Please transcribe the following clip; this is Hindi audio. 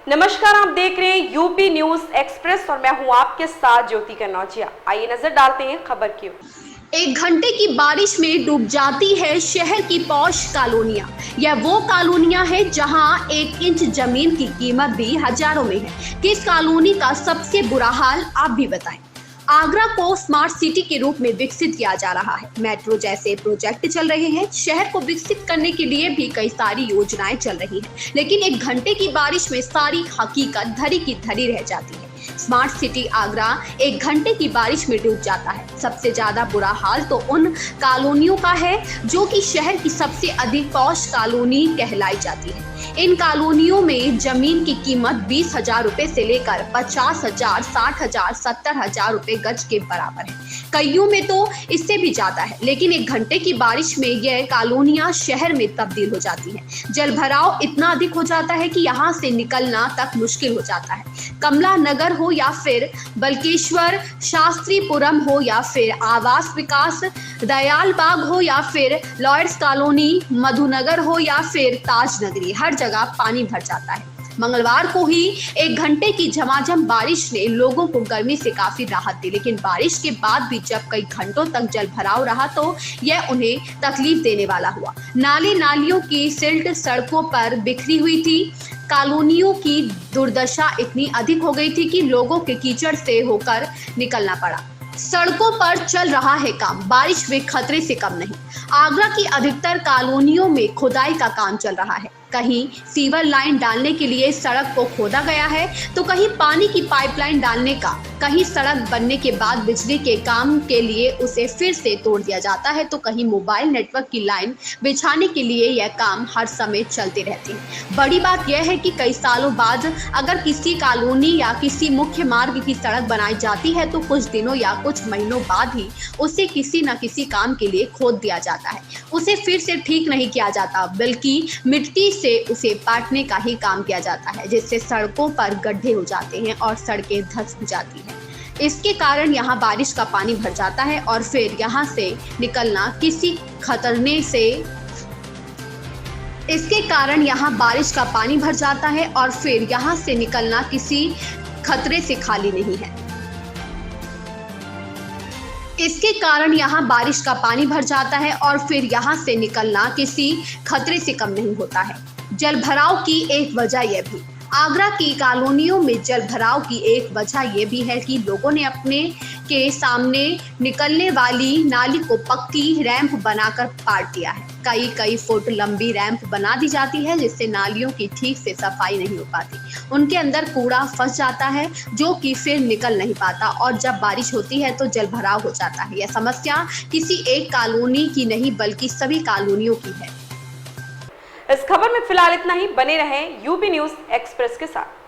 नमस्कार, आप देख रहे हैं यूपी न्यूज एक्सप्रेस और मैं हूं आपके साथ ज्योति कन्नौजिया। आइए नजर डालते हैं खबर की ओर। 1 घंटे की बारिश में डूब जाती है शहर की पॉश कॉलोनियां। यह वो कॉलोनियां है जहां 1 इंच जमीन की कीमत भी हजारों में है। किस कॉलोनी का सबसे बुरा हाल आप भी बताएं। आगरा को स्मार्ट सिटी के रूप में विकसित किया जा रहा है। मेट्रो जैसे प्रोजेक्ट चल रहे हैं। शहर को विकसित करने के लिए भी कई सारी योजनाएं चल रही हैं, लेकिन 1 घंटे की बारिश में सारी हकीकत धरी की धरी रह जाती है। स्मार्ट सिटी आगरा 1 घंटे की बारिश में डूब जाता है। सबसे ज्यादा बुरा हाल तो उन कॉलोनियों का है जो कि शहर की सबसे अधिक पॉश कॉलोनी कहलाई जाती है। इन कॉलोनियों में जमीन की कीमत 20,000 रुपए से लेकर 50,000, 60,000, 70,000 रुपए गज के बराबर है। कईयों में तो इससे भी ज्यादा है, लेकिन 1 घंटे की बारिश में यह कॉलोनियां शहर में तब्दील हो जाती हैं। जल भराव इतना अधिक हो जाता है कि यहाँ से निकलना तक मुश्किल हो जाता है। कमला नगर हो या फिर बल्केश्वर शास्त्रीपुरम हो या फिर आवास विकास दयाल बाग हो या फिर लॉयड्स कॉलोनी मधुनगर हो या फिर ताज नगरी, हर जगह पानी भर जाता है। मंगलवार को ही 1 घंटे की झमाझम बारिश ने लोगों को गर्मी से काफी राहत दी, लेकिन बारिश के बाद भी जब कई घंटों तक जल भराव रहा तो यह उन्हें तकलीफ देने वाला हुआ। नाली नालियों की सिल्ट सड़कों पर बिखरी हुई थी। कॉलोनियों की दुर्दशा इतनी अधिक हो गई थी कि लोगों के कीचड़ से होकर निकलना पड़ा। सड़कों पर चल रहा है काम, बारिश में खतरे से कम नहीं। आगरा की अधिकतर कॉलोनियों में खुदाई का काम चल रहा है। कहीं सीवर लाइन डालने के लिए सड़क को खोदा गया है तो कहीं पानी की पाइपलाइन डालने का, कहीं सड़क बनने के बाद बिजली के काम के लिए उसे फिर से तोड़ दिया जाता है तो कहीं मोबाइल नेटवर्क की लाइन बिछाने के लिए यह काम हर समय चलते रहते हैं। बड़ी बात यह है कि कई सालों बाद अगर किसी कॉलोनी या किसी मुख्य मार्ग की सड़क बनाई जाती है तो कुछ दिनों या कुछ महीनों बाद ही उसे किसी न किसी काम के लिए खोद दिया जाता है। उसे फिर से ठीक नहीं किया जाता, बल्कि मिट्टी से उसे पाटने का ही काम किया जाता है, जिससे सड़कों पर गड्ढे हो जाते हैं और सड़कें धंस जाती हैं। इसके कारण यहाँ बारिश का पानी भर जाता है और फिर यहाँ से निकलना किसी खतरने से इसके कारण यहाँ बारिश का पानी भर जाता है और फिर यहाँ से निकलना किसी खतरे से खाली नहीं है। इसके कारण यहाँ बारिश का पानी भर जाता है और फिर यहाँ से निकलना किसी खतरे से कम नहीं होता है। जल भराव की एक वजह यह भी, आगरा की कॉलोनियों में जल भराव की एक वजह यह भी है कि लोगों ने अपने के सामने निकलने वाली नाली को पक्की रैंप बनाकर पाट दिया है। कई फुट लंबी रैंप बना दी जाती है, जिससे नालियों की ठीक से सफाई नहीं हो पाती। उनके अंदर कूड़ा फंस जाता है जो कि फिर निकल नहीं पाता और जब बारिश होती है तो जल भराव हो जाता है। यह समस्या किसी एक कॉलोनी की नहीं बल्कि सभी कॉलोनियों की है। इस खबर में फिलहाल इतना ही। बने रहें यूपी न्यूज एक्सप्रेस के साथ।